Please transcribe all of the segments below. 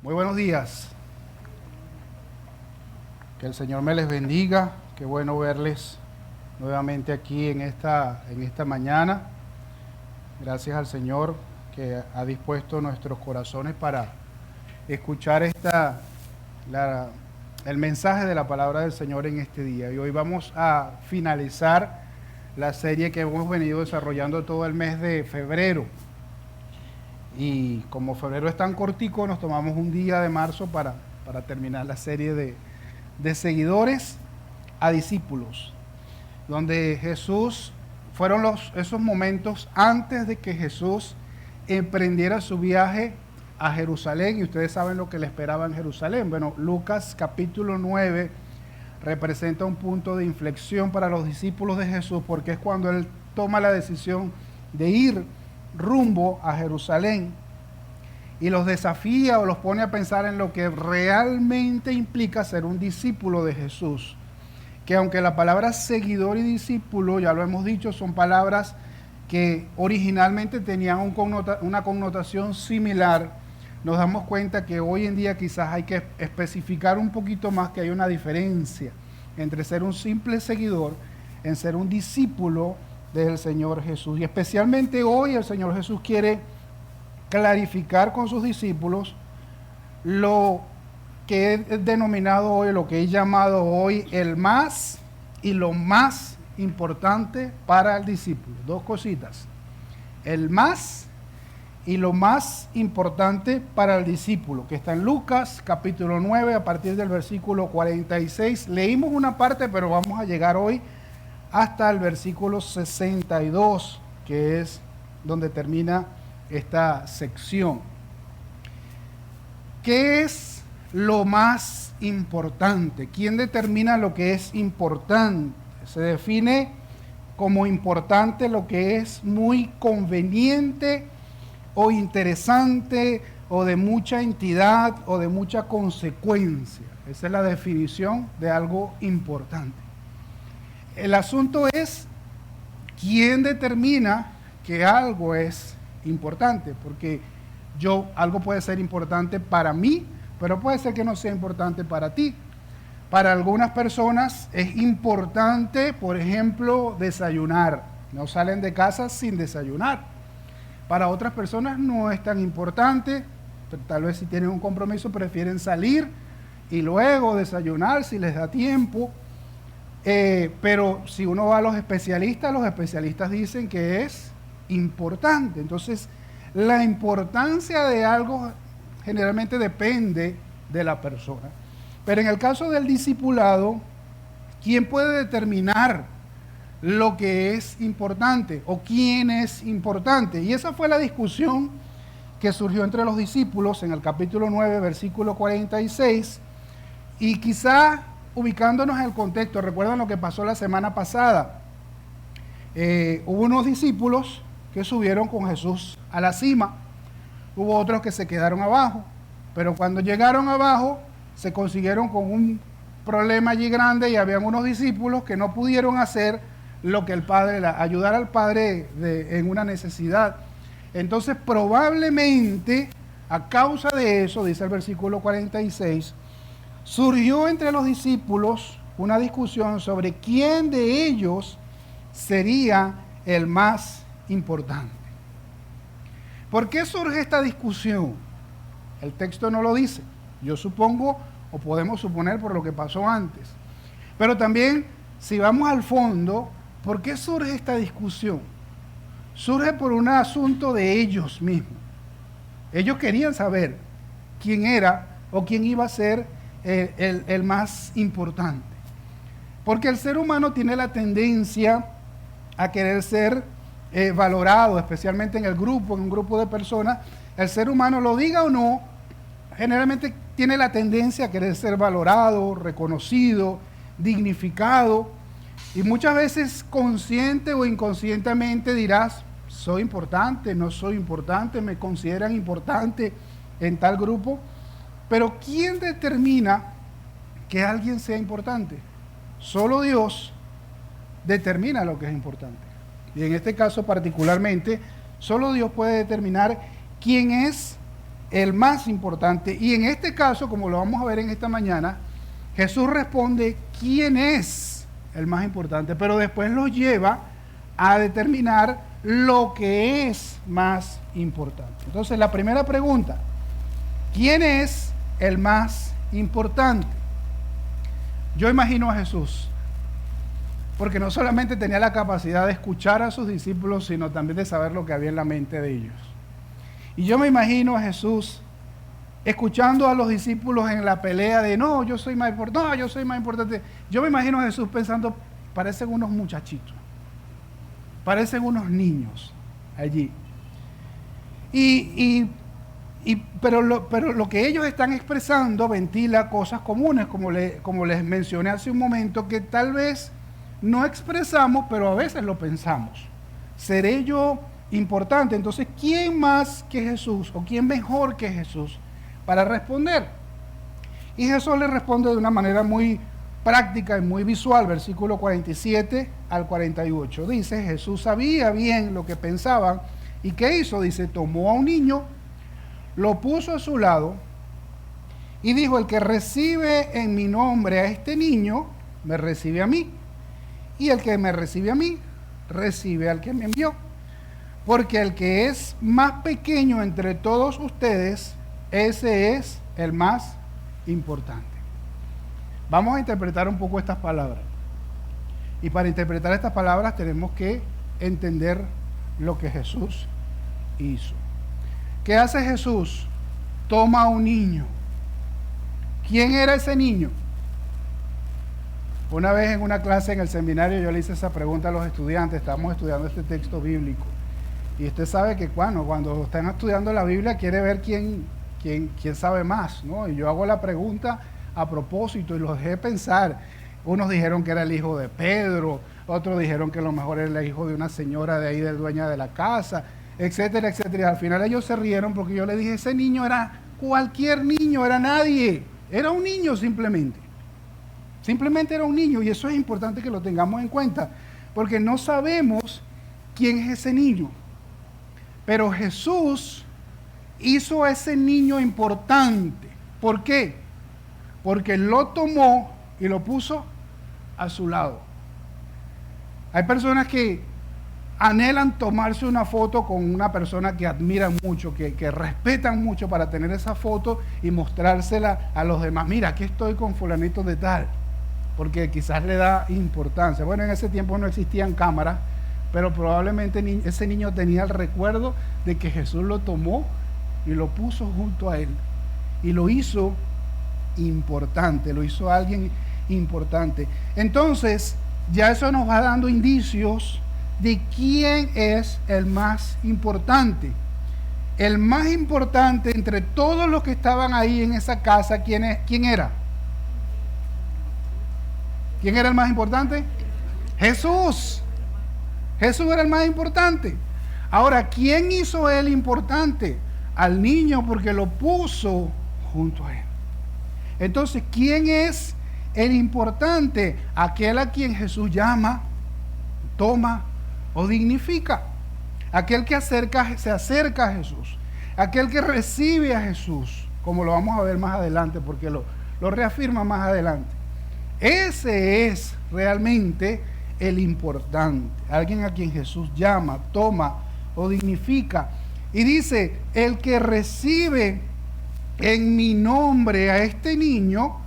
Muy buenos días. Que el Señor me les bendiga. Qué bueno verles nuevamente aquí en esta mañana. Gracias al Señor que ha dispuesto nuestros corazones para escuchar el mensaje de la palabra del Señor en este día. Y hoy vamos a finalizar la serie que hemos venido desarrollando todo el mes de febrero. Y como febrero es tan cortico, nos tomamos un día de marzo para terminar la serie de seguidores a discípulos, donde Jesús, fueron esos momentos antes de que Jesús emprendiera su viaje a Jerusalén, y ustedes saben lo que le esperaba en Jerusalén. Bueno, Lucas capítulo 9 representa un punto de inflexión para los discípulos de Jesús, porque es cuando Él toma la decisión de ir rumbo a Jerusalén y los desafía o los pone a pensar en lo que realmente implica ser un discípulo de Jesús. Que aunque la palabra seguidor y discípulo, ya lo hemos dicho, son palabras que originalmente tenían una connotación similar, nos damos cuenta que hoy en día quizás hay que especificar un poquito más, que hay una diferencia entre ser un simple seguidor en ser un discípulo del Señor Jesús. Y especialmente hoy el Señor Jesús quiere clarificar con sus discípulos lo que es denominado hoy, lo que es llamado hoy el más y lo más importante para el discípulo. Dos cositas: el más y lo más importante para el discípulo, que está en Lucas capítulo 9 a partir del versículo 46. Leímos una parte, pero vamos a llegar hoy hasta el versículo 62, que es donde termina esta sección. ¿Qué es lo más importante? ¿Quién determina lo que es importante? Se define como importante lo que es muy conveniente o interesante o de mucha entidad o de mucha consecuencia. Esa es la definición de algo importante. El asunto es quién determina que algo es importante, porque algo puede ser importante para mí, pero puede ser que no sea importante para ti. Para algunas personas es importante, por ejemplo, desayunar. No salen de casa sin desayunar. Para otras personas no es tan importante. Tal vez si tienen un compromiso prefieren salir y luego desayunar si les da tiempo. Pero si uno va a los especialistas dicen que es importante. Entonces, la importancia de algo generalmente depende de la persona. Pero en el caso del discipulado, ¿quién puede determinar lo que es importante o quién es importante? Y esa fue la discusión que surgió entre los discípulos en el capítulo 9, versículo 46, y quizá ubicándonos en el contexto, recuerdan lo que pasó la semana pasada. Hubo unos discípulos que subieron con Jesús a la cima, hubo otros que se quedaron abajo, pero cuando llegaron abajo se consiguieron con un problema allí grande y habían unos discípulos que no pudieron hacer lo que el Padre, ayudar al Padre en una necesidad. Entonces probablemente a causa de eso, dice el versículo 46, surgió entre los discípulos una discusión sobre quién de ellos sería el más importante. ¿Por qué surge esta discusión? El texto no lo dice. Yo supongo, o podemos suponer por lo que pasó antes. Pero también, si vamos al fondo, ¿por qué surge esta discusión? Surge por un asunto de ellos mismos. Ellos querían saber quién era o quién iba a ser el más importante. Porque el ser humano tiene la tendencia a querer ser valorado, especialmente en un grupo de personas. El ser humano, lo diga o no, generalmente tiene la tendencia a querer ser valorado, reconocido, dignificado, y muchas veces consciente o inconscientemente dirás: soy importante, no soy importante, me consideran importante en tal grupo. Pero ¿quién determina que alguien sea importante? Solo Dios determina lo que es importante. Y en este caso particularmente, solo Dios puede determinar quién es el más importante. Y en este caso, como lo vamos a ver en esta mañana, Jesús responde quién es el más importante, pero después lo lleva a determinar lo que es más importante. Entonces, la primera pregunta, ¿quién es el más importante? Yo imagino a Jesús, porque no solamente tenía la capacidad de escuchar a sus discípulos, sino también de saber lo que había en la mente de ellos. Y yo me imagino a Jesús escuchando a los discípulos en la pelea de no, yo soy más importante, no, yo soy más importante. Yo me imagino a Jesús pensando, parecen unos muchachitos, parecen unos niños allí. Pero lo que ellos están expresando ventila cosas comunes, como les mencioné hace un momento, que tal vez no expresamos, pero a veces lo pensamos. ¿Seré yo importante? Entonces, ¿quién más que Jesús o quién mejor que Jesús para responder? Y Jesús le responde de una manera muy práctica y muy visual, versículo 47 al 48. Dice, Jesús sabía bien lo que pensaban, ¿y qué hizo? Dice, tomó a un niño, lo puso a su lado y dijo, el que recibe en mi nombre a este niño, me recibe a mí. Y el que me recibe a mí, recibe al que me envió. Porque el que es más pequeño entre todos ustedes, ese es el más importante. Vamos a interpretar un poco estas palabras. Y para interpretar estas palabras tenemos que entender lo que Jesús hizo. ¿Qué hace Jesús? Toma a un niño. ¿Quién era ese niño? Una vez en una clase en el seminario yo le hice esa pregunta a los estudiantes, estábamos estudiando este texto bíblico. Y usted sabe que cuando están estudiando la Biblia quiere ver quién sabe más, ¿no? Y yo hago la pregunta a propósito y los dejé pensar. Unos dijeron que era el hijo de Pedro, otros dijeron que a lo mejor era el hijo de una señora de ahí, del dueño de la casa, etcétera, etcétera. Y al final ellos se rieron porque yo les dije, ese niño era cualquier niño, era nadie, era un niño simplemente. Simplemente era un niño y eso es importante que lo tengamos en cuenta, porque no sabemos quién es ese niño. Pero Jesús hizo a ese niño importante. ¿Por qué? Porque lo tomó y lo puso a su lado. Hay personas que anhelan tomarse una foto con una persona que admiran mucho, que respetan mucho para tener esa foto y mostrársela a los demás. Mira, aquí estoy con fulanito de tal, porque quizás le da importancia. Bueno, en ese tiempo no existían cámaras, pero probablemente ese niño tenía el recuerdo de que Jesús lo tomó y lo puso junto a él y lo hizo importante, lo hizo alguien importante. Entonces, ya eso nos va dando indicios de quién es el más importante. El más importante entre todos los que estaban ahí en esa casa, ¿quién era? ¿Quién era el más importante? Jesús. Jesús era el más importante. Ahora, ¿quién hizo él importante? Al niño, porque lo puso junto a él. Entonces, ¿quién es el importante? Aquel a quien Jesús llama, toma o dignifica. Aquel que se acerca a Jesús. Aquel que recibe a Jesús, como lo vamos a ver más adelante, porque lo reafirma más adelante. Ese es realmente el importante. Alguien a quien Jesús llama, toma o dignifica. Y dice, el que recibe en mi nombre a este niño,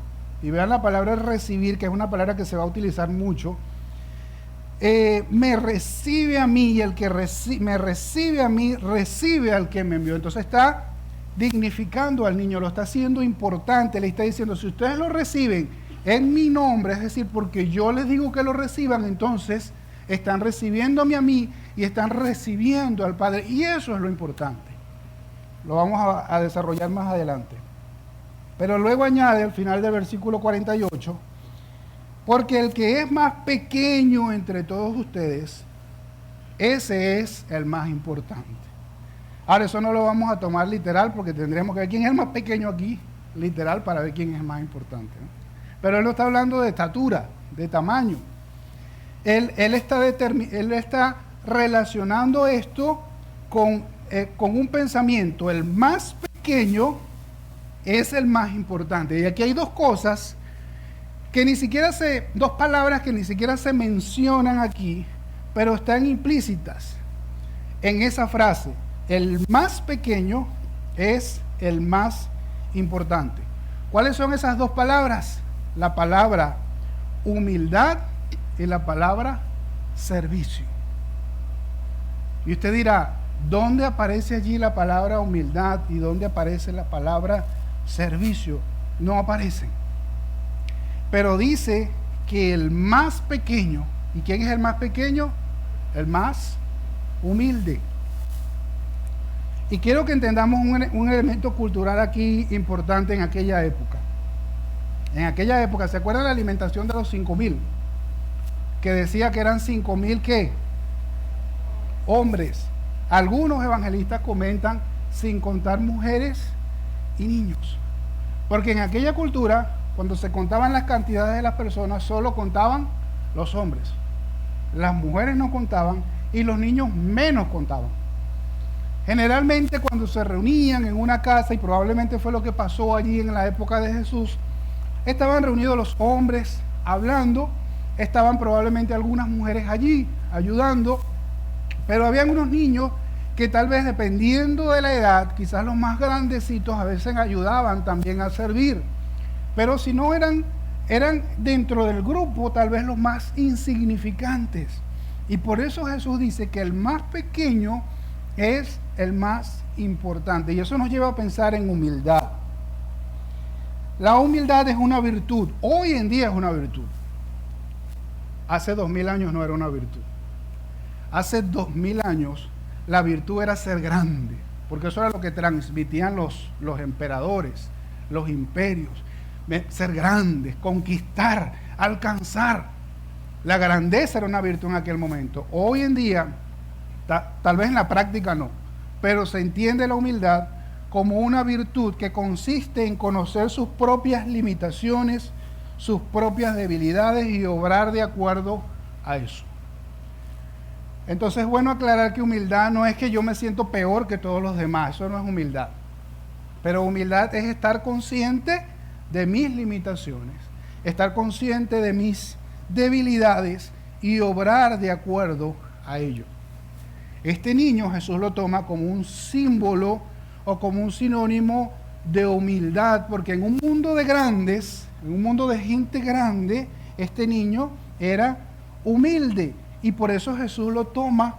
y vean la palabra recibir, que es una palabra que se va a utilizar mucho, me recibe a mí, y el que me recibe a mí, recibe al que me envió. Entonces está dignificando al niño, lo está haciendo importante, le está diciendo, si ustedes lo reciben en mi nombre, es decir, porque yo les digo que lo reciban, entonces están recibiéndome a mí y están recibiendo al Padre, y eso es lo importante. Lo vamos a desarrollar más adelante. Pero luego añade al final del versículo 48, porque el que es más pequeño entre todos ustedes, ese es el más importante. Ahora, eso no lo vamos a tomar literal, porque tendremos que ver quién es el más pequeño aquí, literal, para ver quién es el más importante, ¿no? Pero él no está hablando de estatura, de tamaño. Él está relacionando esto con un pensamiento. El más pequeño es el más importante. Y aquí hay dos cosas que ni siquiera dos palabras que ni siquiera se mencionan aquí, pero están implícitas en esa frase. El más pequeño es el más importante. ¿Cuáles son esas dos palabras? La palabra humildad y la palabra servicio. Y usted dirá, ¿dónde aparece allí la palabra humildad y dónde aparece la palabra servicio? No aparecen. Pero dice que el más pequeño, ¿y quién es el más pequeño? El más humilde. Y quiero que entendamos un elemento cultural aquí importante en aquella época. En aquella época, ¿se acuerdan de la alimentación de los 5,000? Que decía que eran 5,000 ¿qué? Hombres. Algunos evangelistas comentan sin contar mujeres y niños. Porque en aquella cultura, cuando se contaban las cantidades de las personas, solo contaban los hombres. Las mujeres no contaban y los niños menos contaban. Generalmente cuando se reunían en una casa, y probablemente fue lo que pasó allí en la época de Jesús, estaban reunidos los hombres hablando, estaban probablemente algunas mujeres allí ayudando, pero habían unos niños que tal vez dependiendo de la edad, quizás los más grandecitos a veces ayudaban también a servir, pero si no eran dentro del grupo tal vez los más insignificantes. Y por eso Jesús dice que el más pequeño es el más importante. Y eso nos lleva a pensar en humildad. La humildad es una virtud. Hoy en día es una virtud. Hace 2000 años no era una virtud. Hace 2000 años la virtud era ser grande, porque eso era lo que transmitían los emperadores, los imperios. Ser grandes, conquistar, alcanzar. La grandeza era una virtud en aquel momento. Hoy en día, tal vez en la práctica no, pero se entiende la humildad como una virtud que consiste en conocer sus propias limitaciones, sus propias debilidades y obrar de acuerdo a eso. Entonces es bueno aclarar que humildad no es que yo me siento peor que todos los demás, eso no es humildad. Pero humildad es estar consciente de mis limitaciones, estar consciente de mis debilidades y obrar de acuerdo a ello. Este niño Jesús lo toma como un símbolo o como un sinónimo de humildad, porque en un mundo de grandes, en un mundo de gente grande, este niño era humilde y por eso Jesús lo toma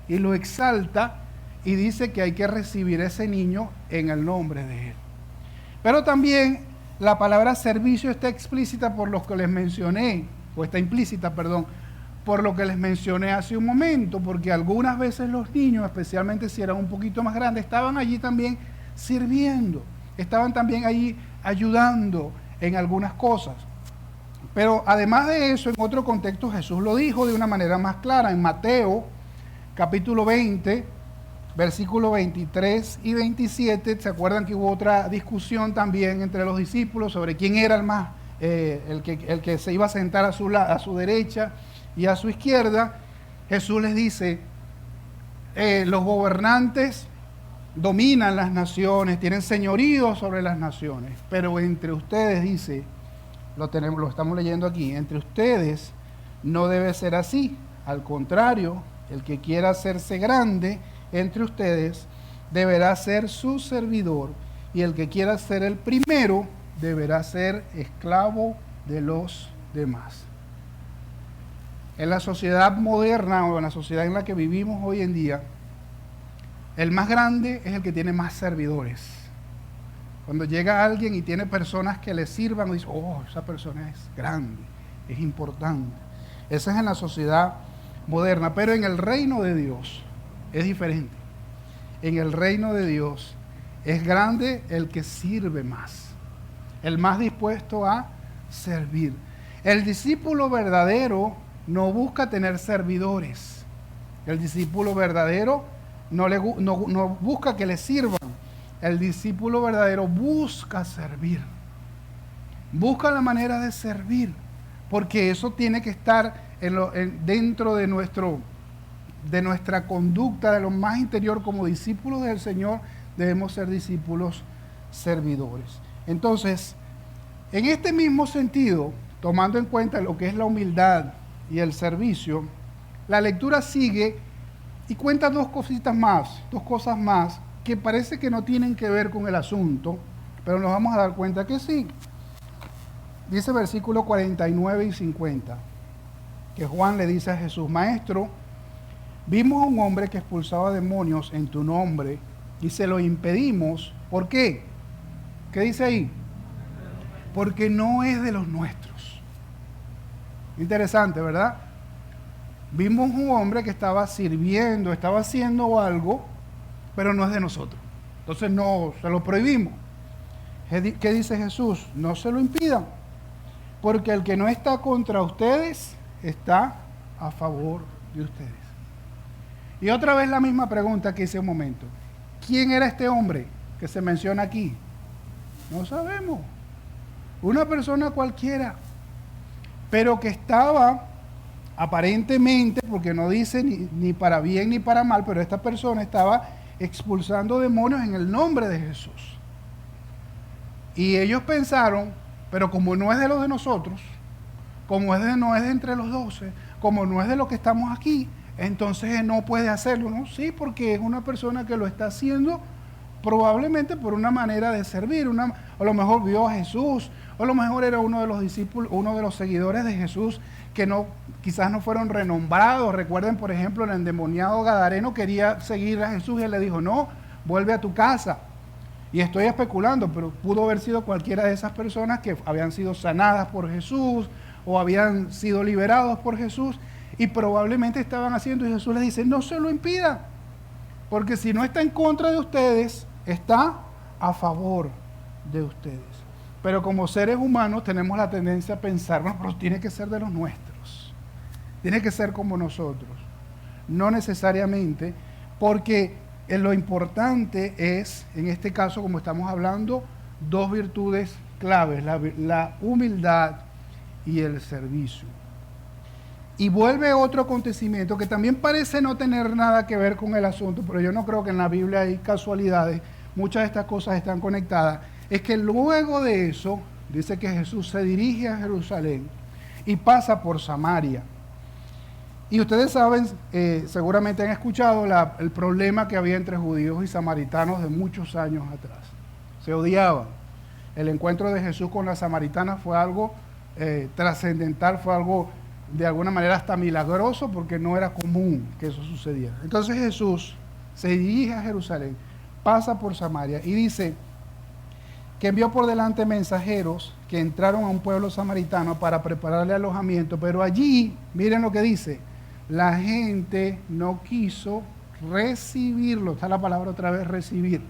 y lo exalta y dice que hay que recibir a ese niño en el nombre de él. Pero también la palabra servicio está explícita por los que les mencioné, o está implícita, perdón, por lo que les mencioné hace un momento, porque algunas veces los niños, especialmente si eran un poquito más grandes, estaban allí también sirviendo, estaban también allí ayudando en algunas cosas. Pero además de eso, en otro contexto Jesús lo dijo de una manera más clara, en Mateo capítulo 20, versículos 23 y 27, ¿se acuerdan que hubo otra discusión también entre los discípulos sobre quién era el más, el que se iba a sentar a su derecha y a su izquierda? Jesús les dice, los gobernantes dominan las naciones, tienen señorío sobre las naciones, pero entre ustedes, dice, lo estamos leyendo aquí, entre ustedes no debe ser así, al contrario, el que quiera hacerse grande entre ustedes deberá ser su servidor, y el que quiera ser el primero deberá ser esclavo de los demás. En la sociedad moderna o en la sociedad en la que vivimos hoy en día, el más grande es el que tiene más servidores. Cuando llega alguien y tiene personas que le sirvan, dice, oh, esa persona es grande, es importante. Esa es en la sociedad moderna, pero en el reino de Dios es diferente. En el reino de Dios es grande el que sirve más, el más dispuesto a servir. El discípulo verdadero no busca tener servidores. El discípulo verdadero no busca que le sirvan. El discípulo verdadero busca servir. Busca la manera de servir, porque eso tiene que estar dentro de nuestra conducta, de lo más interior como discípulos del Señor. debemos ser discípulos servidores. Entonces, en este mismo sentido, tomando en cuenta lo que es la humildad y el servicio, la lectura sigue y cuenta dos cosas más, que parece que no tienen que ver con el asunto, pero nos vamos a dar cuenta que sí. Dice versículos 49 y 50, que Juan le dice a Jesús: Maestro, vimos a un hombre que expulsaba demonios en tu nombre y se lo impedimos. ¿Por qué? ¿Qué dice ahí? Porque no es de los nuestros. Interesante, ¿verdad? Vimos un hombre que estaba sirviendo, estaba haciendo algo, pero no es de nosotros. Entonces no, se lo prohibimos. ¿Qué dice Jesús? No se lo impidan, porque el que no está contra ustedes está a favor de ustedes. Y otra vez la misma pregunta que hice un momento. ¿Quién era este hombre que se menciona aquí? No sabemos. Una persona cualquiera, pero que estaba aparentemente, porque no dice ni para bien ni para mal, pero esta persona estaba expulsando demonios en el nombre de Jesús. Y ellos pensaron, pero como no es de los de nosotros, no es de entre los 12, como no es de los que estamos aquí, entonces no puede hacerlo, ¿no? Sí, porque es una persona que lo está haciendo probablemente por una manera de servir, a lo mejor vio a Jesús, o a lo mejor era uno de los discípulos, uno de los seguidores de Jesús que quizás no fueron renombrados. Recuerden, por ejemplo, el endemoniado gadareno quería seguir a Jesús y él le dijo: no, vuelve a tu casa. Y estoy especulando, pero pudo haber sido cualquiera de esas personas que habían sido sanadas por Jesús o habían sido liberados por Jesús y probablemente estaban haciendo, y Jesús les dice: no se lo impidan, porque si no está en contra de ustedes, está a favor de ustedes. Pero como seres humanos tenemos la tendencia a pensar: bueno, pero tiene que ser de los nuestros, tiene que ser como nosotros. No necesariamente, porque lo importante es, en este caso, como estamos hablando, dos virtudes claves: la humildad y el servicio. Y vuelve otro acontecimiento que también parece no tener nada que ver con el asunto, pero yo no creo que en la Biblia hay casualidades, muchas de estas cosas están conectadas. Es que luego de eso, dice que Jesús se dirige a Jerusalén y pasa por Samaria. Y ustedes saben, seguramente han escuchado el problema que había entre judíos y samaritanos de muchos años atrás. Se odiaban. El encuentro de Jesús con la samaritana fue algo trascendental, fue algo de alguna manera hasta milagroso, porque no era común que eso sucediera. Entonces Jesús se dirige a Jerusalén, pasa por Samaria y dice que envió por delante mensajeros que entraron a un pueblo samaritano para prepararle alojamiento, pero allí, miren lo que dice: la gente no quiso recibirlo. Está la palabra otra vez, recibir.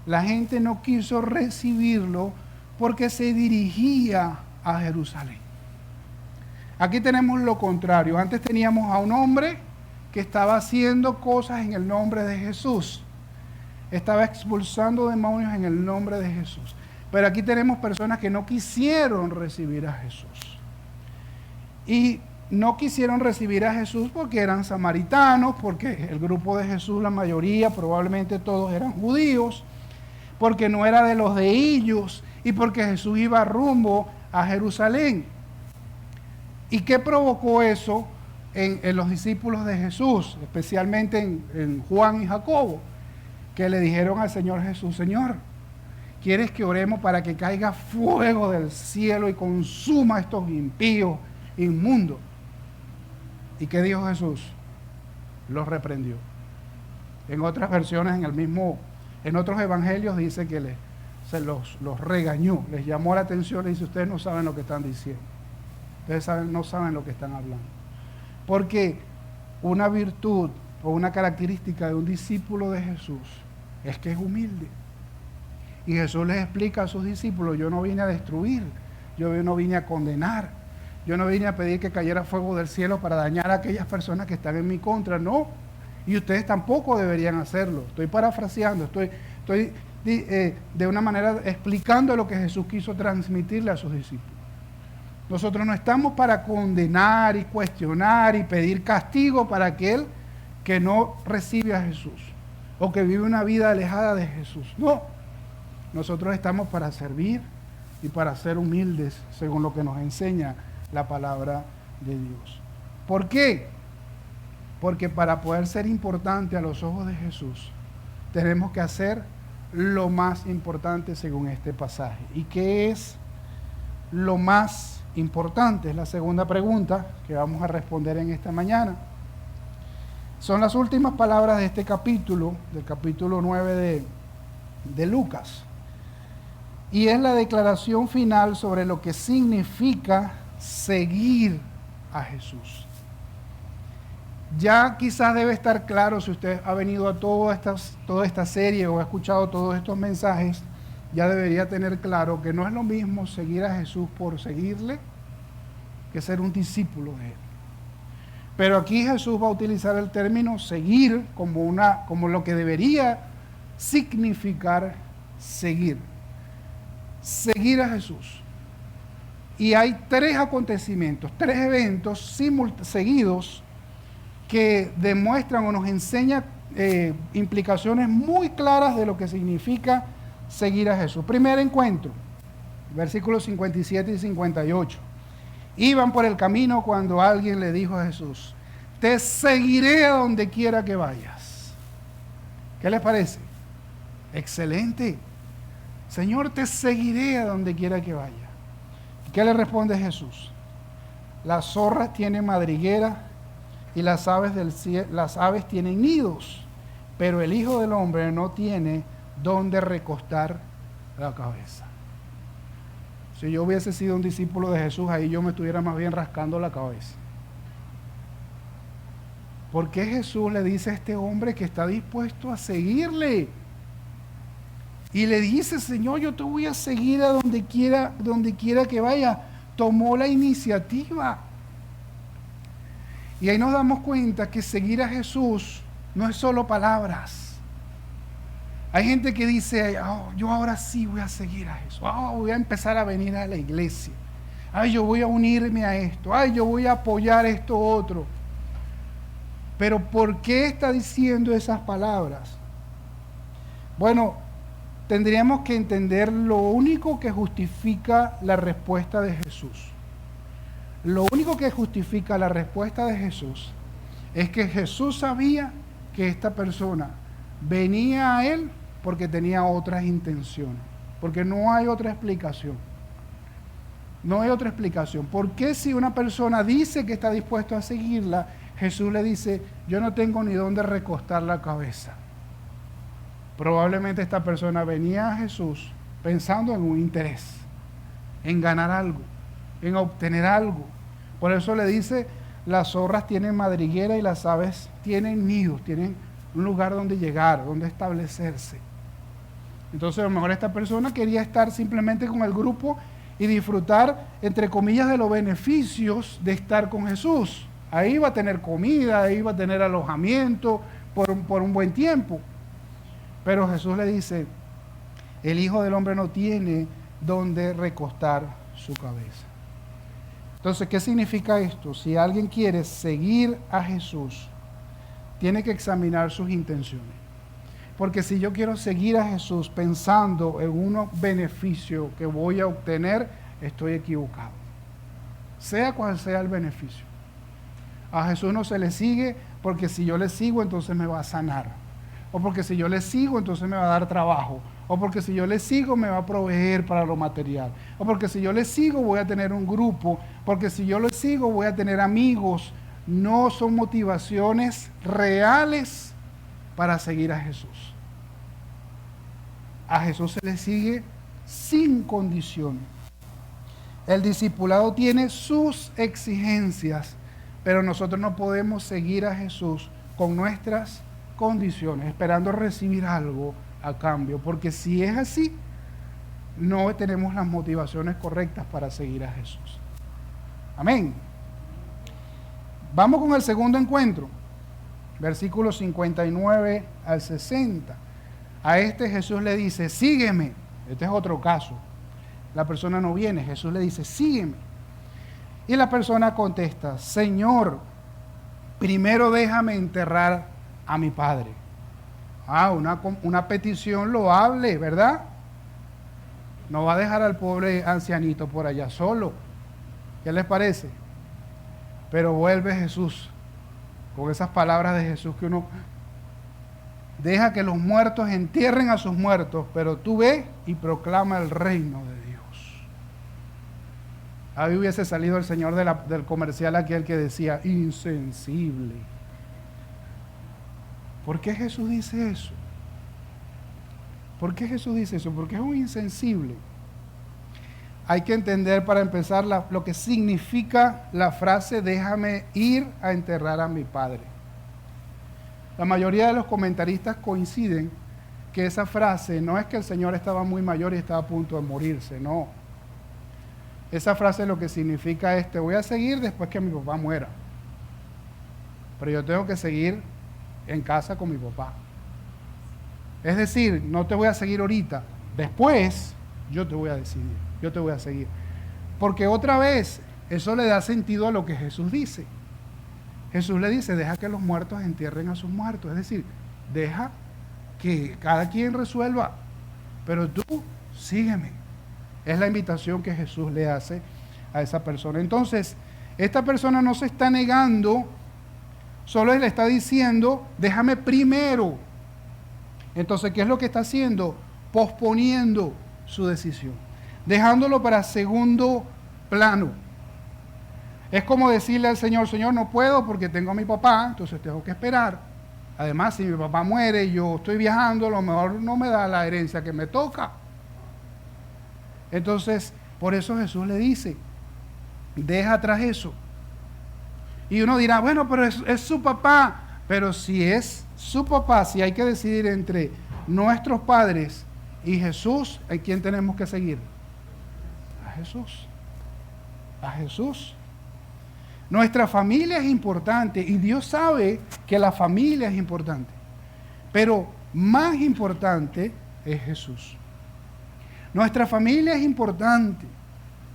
La gente no quiso recibirlo porque se dirigía a Jerusalén. Aquí tenemos lo contrario. Antes teníamos a un hombre que estaba haciendo cosas en el nombre de Jesús. Estaba expulsando demonios en el nombre de Jesús. Pero aquí tenemos personas que no quisieron recibir a Jesús. Y no quisieron recibir a Jesús porque eran samaritanos, porque el grupo de Jesús, la mayoría, probablemente todos eran judíos, porque no era de los de ellos y porque Jesús iba rumbo a Jerusalén. ¿Y qué provocó eso en los discípulos de Jesús, especialmente en Juan y Jacobo, que le dijeron al Señor Jesús: Señor, ¿quieres que oremos para que caiga fuego del cielo y consuma a estos impíos inmundos? ¿Y qué dijo Jesús? Los reprendió. En otras versiones, en otros evangelios dice que se los regañó, les llamó la atención, les dice: ustedes no saben lo que están diciendo. Ustedes no saben lo que están hablando. Porque una virtud o una característica de un discípulo de Jesús es que es humilde. Y Jesús les explica a sus discípulos: yo no vine a destruir, yo no vine a condenar, yo no vine a pedir que cayera fuego del cielo para dañar a aquellas personas que están en mi contra, no. Y ustedes tampoco deberían hacerlo. Estoy parafraseando, estoy de una manera explicando lo que Jesús quiso transmitirle a sus discípulos. Nosotros no estamos para condenar y cuestionar y pedir castigo para aquel que no recibe a Jesús. o que vive una vida alejada de Jesús. No, nosotros estamos para servir y para ser humildes, según lo que nos enseña la palabra de Dios. ¿Por qué? Porque para poder ser importante a los ojos de Jesús, tenemos que hacer lo más importante según este pasaje. ¿Y qué es lo más importante? Es la segunda pregunta que vamos a responder en esta mañana. Son las últimas palabras de este capítulo, del capítulo 9 de Lucas. Y es la declaración final sobre lo que significa seguir a Jesús. Ya quizás debe estar claro, si usted ha venido a toda esta serie o ha escuchado todos estos mensajes, ya debería tener claro que no es lo mismo seguir a Jesús por seguirle que ser un discípulo de Él. Pero aquí Jesús va a utilizar el término seguir como lo que debería significar seguir. Seguir a Jesús. Y hay tres acontecimientos, tres eventos seguidos que demuestran o nos enseñan implicaciones muy claras de lo que significa seguir a Jesús. Primer encuentro, versículos 57 y 58. Iban por el camino cuando alguien le dijo a Jesús: te seguiré a donde quiera que vayas. ¿Qué les parece? Excelente. Señor, te seguiré a donde quiera que vaya. ¿Qué le responde Jesús? Las zorras tienen madriguera y las aves tienen nidos, pero el Hijo del Hombre no tiene dónde recostar la cabeza. Si yo hubiese sido un discípulo de Jesús, ahí yo me estuviera más bien rascando la cabeza. ¿Por qué Jesús le dice a este hombre que está dispuesto a seguirle? Y le dice: Señor, yo te voy a seguir a donde quiera que vaya. Tomó la iniciativa. Y ahí nos damos cuenta que seguir a Jesús no es solo palabras. Hay gente que dice: oh, yo ahora sí voy a seguir a Jesús. Oh, voy a empezar a venir a la iglesia. Ay, yo voy a unirme a esto. Ay, yo voy a apoyar esto otro. Pero ¿por qué está diciendo esas palabras? Bueno, tendríamos que entender lo único que justifica la respuesta de Jesús. Lo único que justifica la respuesta de Jesús es que Jesús sabía que esta persona venía a Él porque tenía otras intenciones. Porque no hay otra explicación. No hay otra explicación. ¿Por qué si una persona dice que está dispuesto a seguirla, Jesús le dice: yo no tengo ni dónde recostar la cabeza? Probablemente esta persona venía a Jesús pensando en un interés, en ganar algo, en obtener algo. Por eso le dice: las zorras tienen madriguera y las aves tienen nidos, tienen un lugar donde llegar, donde establecerse. Entonces a lo mejor esta persona quería estar simplemente con el grupo y disfrutar, entre comillas, de los beneficios de estar con Jesús. Ahí va a tener comida, ahí va a tener alojamiento por un buen tiempo. Pero Jesús le dice: el Hijo del Hombre no tiene dónde recostar su cabeza. Entonces, ¿qué significa esto? Si alguien quiere seguir a Jesús, tiene que examinar sus intenciones. Porque si yo quiero seguir a Jesús pensando en unos beneficios que voy a obtener, estoy equivocado. Sea cual sea el beneficio. A Jesús no se le sigue porque si yo le sigo, entonces me va a sanar. O porque si yo le sigo, entonces me va a dar trabajo. O porque si yo le sigo, me va a proveer para lo material. O porque si yo le sigo, voy a tener un grupo. Porque si yo le sigo, voy a tener amigos. No son motivaciones reales para seguir a Jesús. A Jesús se le sigue sin condición. El discipulado tiene sus exigencias, pero nosotros no podemos seguir a Jesús con nuestras condiciones, esperando recibir algo a cambio, porque si es así, no tenemos las motivaciones correctas para seguir a Jesús. Amén. Vamos con el segundo encuentro, versículos 59 al 60. A este Jesús le dice: sígueme. Este es otro caso. La persona no viene, Jesús le dice: sígueme. Y la persona contesta: Señor, primero déjame enterrar a mi padre. Una petición loable, ¿verdad? No va a dejar al pobre ancianito por allá solo. ¿Qué les parece? Pero vuelve Jesús, con esas palabras de Jesús que uno deja que los muertos entierren a sus muertos, pero tú ve y proclama el reino de Dios. Ahí hubiese salido el señor del comercial aquel que decía, insensible. ¿Por qué Jesús dice eso? ¿Por qué Jesús dice eso? Porque es un insensible. Hay que entender para empezar lo que significa la frase déjame ir a enterrar a mi padre. La mayoría de los comentaristas coinciden que esa frase no es que el Señor estaba muy mayor y estaba a punto de morirse, no. Esa frase lo que significa es te voy a seguir después que mi papá muera. Pero yo tengo que seguir en casa con mi papá. Es decir, no te voy a seguir ahorita, después yo te voy a decidir, yo te voy a seguir. Porque otra vez, eso le da sentido a lo que Jesús dice. Jesús le dice, deja que los muertos entierren a sus muertos. Es decir, deja que cada quien resuelva, pero tú sígueme. Es la invitación que Jesús le hace a esa persona. Entonces, esta persona no se está negando, solo le está diciendo, déjame primero. Entonces, ¿qué es lo que está haciendo? Posponiendo su decisión, dejándolo para segundo plano. Es como decirle al Señor, Señor, no puedo porque tengo a mi papá, entonces tengo que esperar. Además, si mi papá muere y yo estoy viajando, a lo mejor no me da la herencia que me toca. Entonces, por eso Jesús le dice, deja atrás eso. Y uno dirá, bueno, pero es su papá. Pero si es su papá, si hay que decidir entre nuestros padres y Jesús, ¿a quién tenemos que seguir? A Jesús. A Jesús. Nuestra familia es importante y Dios sabe que la familia es importante. Pero más importante es Jesús. Nuestra familia es importante.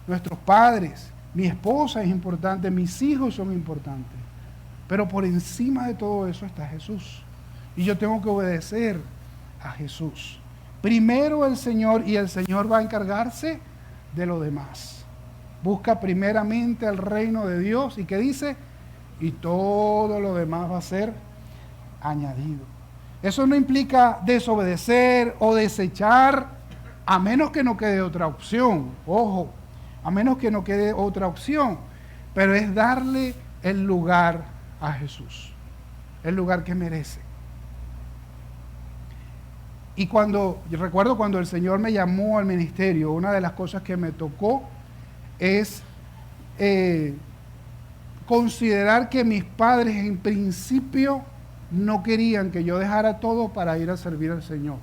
Nuestros padres, mi esposa es importante, mis hijos son importantes. Pero por encima de todo eso está Jesús. Y yo tengo que obedecer a Jesús. Primero el Señor y el Señor va a encargarse de lo demás. Busca primeramente el reino de Dios y ¿qué dice? Y todo lo demás va a ser añadido. Eso no implica desobedecer o desechar, a menos que no quede otra opción. Ojo, a menos que no quede otra opción. Pero es darle el lugar a Jesús, el lugar que merece. Y yo recuerdo cuando el Señor me llamó al ministerio, una de las cosas que me tocó es considerar que mis padres en principio no querían que yo dejara todo para ir a servir al Señor.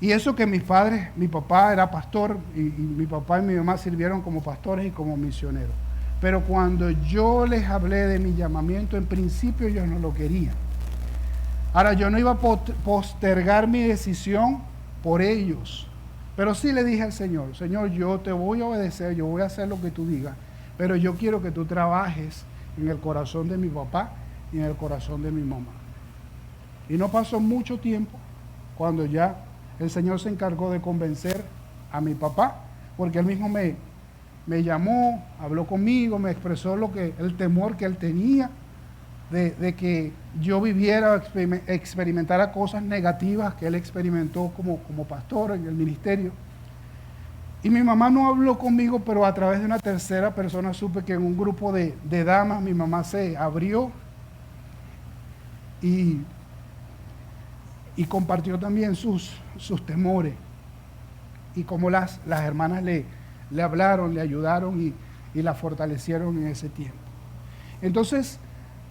Y eso que mis padres, mi papá era pastor y mi papá y mi mamá sirvieron como pastores y como misioneros. Pero cuando yo les hablé de mi llamamiento, en principio ellos no lo querían. Ahora, yo no iba a postergar mi decisión por ellos. Pero sí le dije al Señor, Señor, yo te voy a obedecer, yo voy a hacer lo que tú digas, pero yo quiero que tú trabajes en el corazón de mi papá y en el corazón de mi mamá. Y no pasó mucho tiempo cuando ya el Señor se encargó de convencer a mi papá, porque él mismo me llamó, habló conmigo, me expresó el temor que él tenía de que yo viviera, experimentara cosas negativas que él experimentó como pastor en el ministerio. Y mi mamá no habló conmigo, pero a través de una tercera persona supe que en un grupo de damas mi mamá se abrió y compartió también sus temores y cómo las hermanas le hablaron, le ayudaron y la fortalecieron en ese tiempo. Entonces,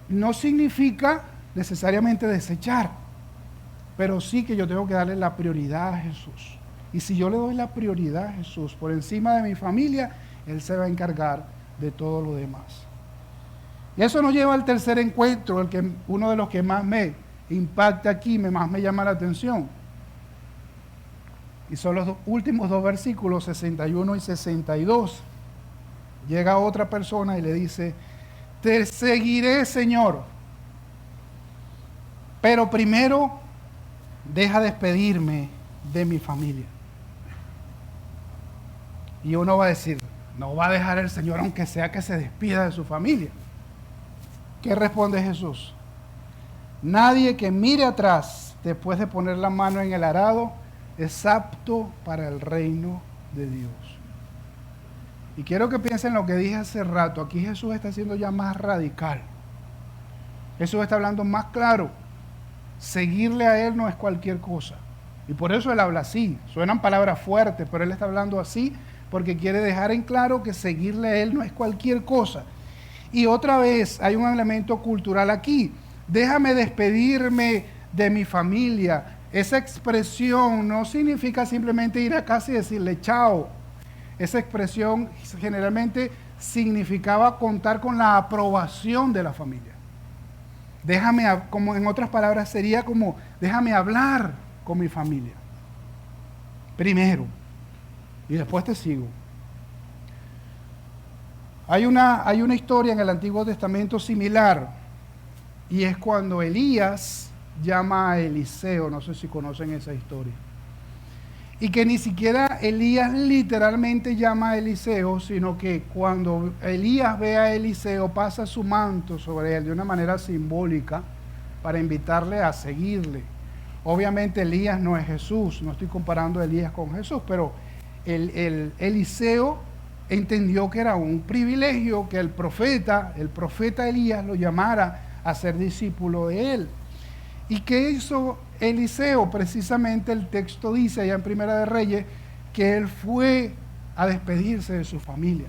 no significa necesariamente desechar, pero sí que yo tengo que darle la prioridad a Jesús. Y si yo le doy la prioridad a Jesús por encima de mi familia, Él se va a encargar de todo lo demás. Y eso nos lleva al tercer encuentro, uno de los que más me impacta aquí, más me llama la atención. Y son los últimos dos versículos, 61 y 62. Llega otra persona y le dice, te seguiré, Señor, pero primero deja despedirme de mi familia. Y uno va a decir, no va a dejar el Señor aunque sea que se despida de su familia. ¿Qué responde Jesús? Nadie que mire atrás después de poner la mano en el arado es apto para el reino de Dios. Y quiero que piensen lo que dije hace rato. Aquí Jesús está siendo ya más radical. Jesús está hablando más claro. Seguirle a Él no es cualquier cosa. Y por eso Él habla así. Suenan palabras fuertes, pero Él está hablando así porque quiere dejar en claro que seguirle a Él no es cualquier cosa. Y otra vez hay un elemento cultural aquí. Déjame despedirme de mi familia. Esa expresión no significa simplemente ir a casa y decirle chao. Esa expresión generalmente significaba contar con la aprobación de la familia. Déjame, como en otras palabras sería como, déjame hablar con mi familia. Primero. Y después te sigo. Hay una historia en el Antiguo Testamento similar. Y es cuando Elías llama a Eliseo. No sé si conocen esa historia. Y que ni siquiera Elías literalmente llama a Eliseo, sino que cuando Elías ve a Eliseo pasa su manto sobre él de una manera simbólica para invitarle a seguirle. Obviamente Elías no es Jesús, no estoy comparando a Elías con Jesús, pero el Eliseo entendió que era un privilegio que el profeta Elías lo llamara a ser discípulo de él. ¿Y qué hizo Eliseo? Precisamente el texto dice allá en Primera de Reyes que él fue a despedirse de su familia.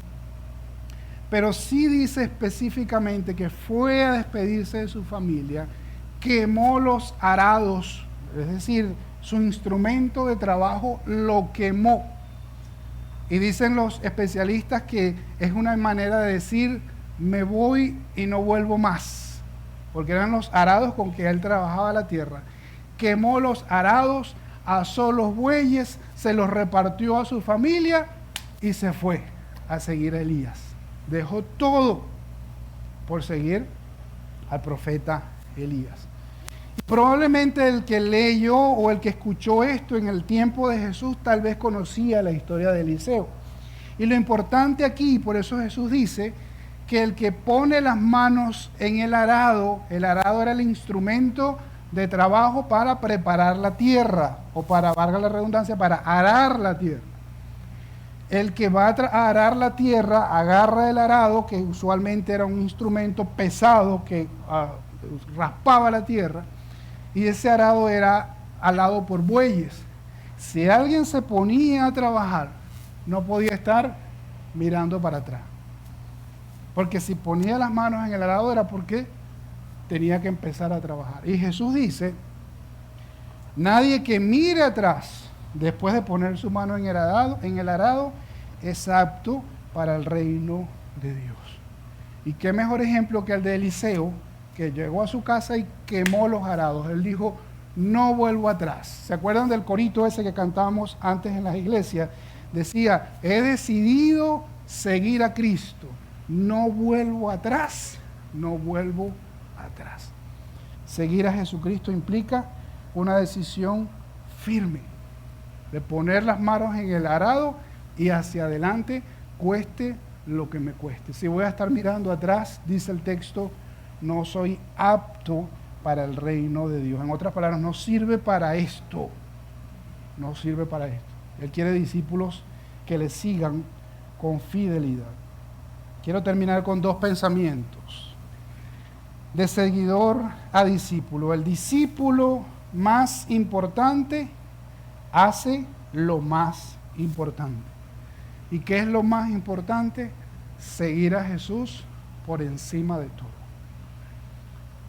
Pero sí dice específicamente que fue a despedirse de su familia, quemó los arados, es decir, su instrumento de trabajo lo quemó. Y dicen los especialistas que es una manera de decir, me voy y no vuelvo más. Porque eran los arados con que él trabajaba la tierra. Quemó los arados, asó los bueyes, se los repartió a su familia y se fue a seguir a Elías. Dejó todo por seguir al profeta Elías. Y probablemente el que leyó o el que escuchó esto en el tiempo de Jesús tal vez conocía la historia de Eliseo. Y lo importante aquí, por eso Jesús dice que el que pone las manos en el arado era el instrumento de trabajo para preparar la tierra, o para, valga la redundancia, para arar la tierra. El que va a arar la tierra agarra el arado, que usualmente era un instrumento pesado que raspaba la tierra, y ese arado era alado por bueyes. Si alguien se ponía a trabajar, no podía estar mirando para atrás. Porque si ponía las manos en el arado era porque tenía que empezar a trabajar. Y Jesús dice, nadie que mire atrás después de poner su mano en el arado es apto para el reino de Dios. Y qué mejor ejemplo que el de Eliseo, que llegó a su casa y quemó los arados. Él dijo, no vuelvo atrás. ¿Se acuerdan del corito ese que cantábamos antes en las iglesias? Decía, he decidido seguir a Cristo. No vuelvo atrás, no vuelvo atrás. Seguir a Jesucristo implica una decisión firme de poner las manos en el arado y hacia adelante, cueste lo que me cueste. Si voy a estar mirando atrás, dice el texto, no soy apto para el reino de Dios. En otras palabras, no sirve para esto. No sirve para esto. Él quiere discípulos que le sigan con fidelidad. Quiero terminar con dos pensamientos. De seguidor a discípulo. El discípulo más importante hace lo más importante. ¿Y qué es lo más importante? Seguir a Jesús por encima de todo.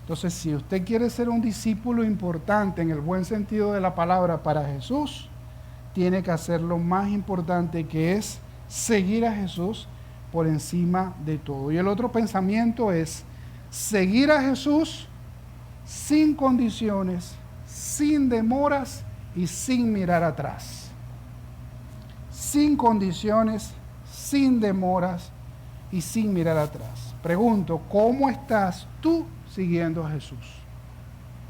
Entonces, si usted quiere ser un discípulo importante en el buen sentido de la palabra para Jesús, tiene que hacer lo más importante, que es seguir a Jesús por encima de todo. Y el otro pensamiento es seguir a Jesús sin condiciones, sin demoras y sin mirar atrás. Sin condiciones, sin demoras y sin mirar atrás. Pregunto, ¿cómo estás tú siguiendo a Jesús?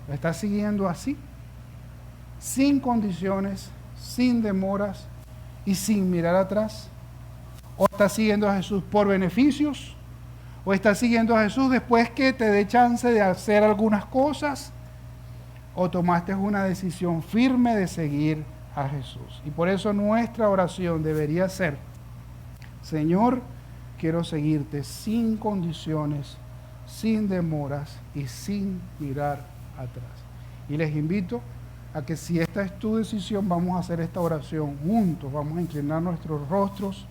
¿Lo estás siguiendo así? sin condiciones, sin demoras y sin mirar atrás? ¿O estás siguiendo a Jesús por beneficios? ¿O estás siguiendo a Jesús después que te dé chance de hacer algunas cosas? ¿O tomaste una decisión firme de seguir a Jesús? Y por eso nuestra oración debería ser: Señor, quiero seguirte sin condiciones, sin demoras y sin mirar atrás. Y les invito a que, si esta es tu decisión, vamos a hacer esta oración juntos, vamos a inclinar nuestros rostros.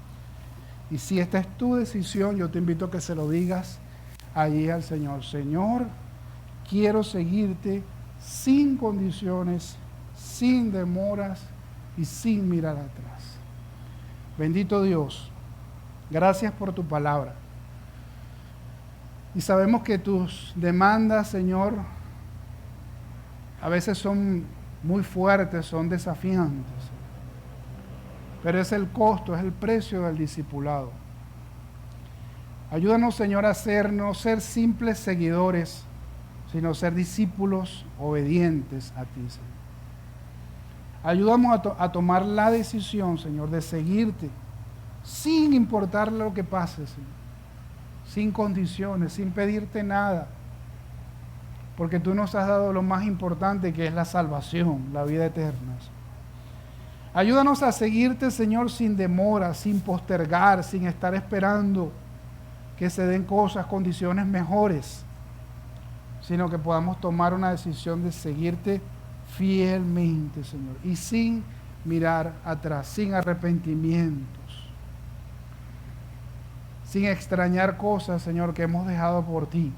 Y si esta es tu decisión, yo te invito a que se lo digas allí al Señor: Señor, quiero seguirte sin condiciones, sin demoras y sin mirar atrás. Bendito Dios, gracias por tu palabra. Y sabemos que tus demandas, Señor, a veces son muy fuertes, son desafiantes. Pero es el costo, es el precio del discipulado. Ayúdanos, Señor, a no ser simples seguidores, sino ser discípulos obedientes a ti, Señor. Ayúdanos a tomar la decisión, Señor, de seguirte, sin importar lo que pase, Señor. Sin condiciones, sin pedirte nada. Porque tú nos has dado lo más importante, que es la salvación, la vida eterna, Señor. Ayúdanos a seguirte, Señor, sin demora, sin postergar, sin estar esperando que se den cosas, condiciones mejores, sino que podamos tomar una decisión de seguirte fielmente, Señor, y sin mirar atrás, sin arrepentimientos, sin extrañar cosas, Señor, que hemos dejado por ti.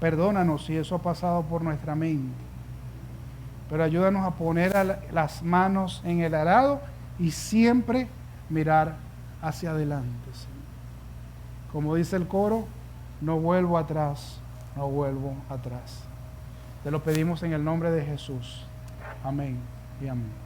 Perdónanos si eso ha pasado por nuestra mente. Pero ayúdanos a poner las manos en el arado y siempre mirar hacia adelante, Señor. Como dice el coro, no vuelvo atrás, no vuelvo atrás. Te lo pedimos en el nombre de Jesús. Amén y amén.